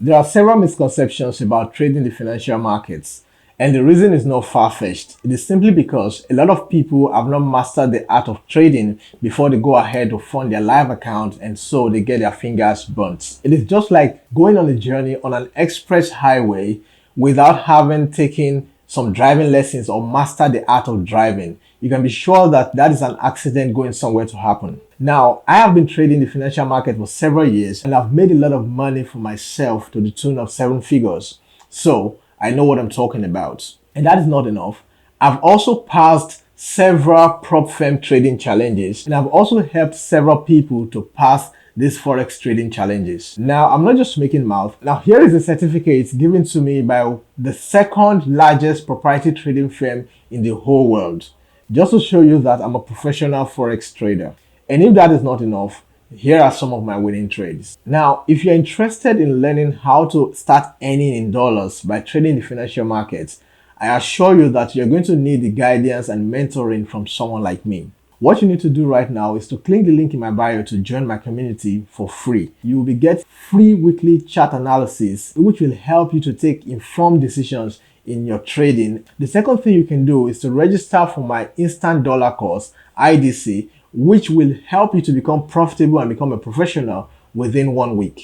There are several misconceptions about trading the financial markets, and the reason is not far-fetched. It is simply because a lot of people have not mastered the art of trading before they go ahead to fund their live account, and so they get their fingers burnt. It is just like going on a journey on an express highway without having taken some driving lessons or mastered the art of driving. You can be sure that that is an accident going somewhere to happen. Now, I have been trading the financial market for several years and I've made a lot of money for myself to the tune of 7 figures. So, I know what I'm talking about. And that is not enough. I've also passed several prop firm trading challenges and I've also helped several people to pass these Forex trading challenges. Now, I'm not just making mouth. Now, here is a certificate given to me by the second largest proprietary trading firm in the whole world, just to show you that I'm a professional Forex trader. And if that is not enough, here are some of my winning trades. Now, if you're interested in learning how to start earning in dollars by trading the financial markets, I assure you that you're going to need the guidance and mentoring from someone like me. What you need to do right now is to click the link in my bio to join my community for free. You will get free weekly chart analysis, which will help you to take informed decisions in your trading. The second thing you can do is to register for my instant dollar course, IDC, which will help you to become profitable and become a professional within 1 week.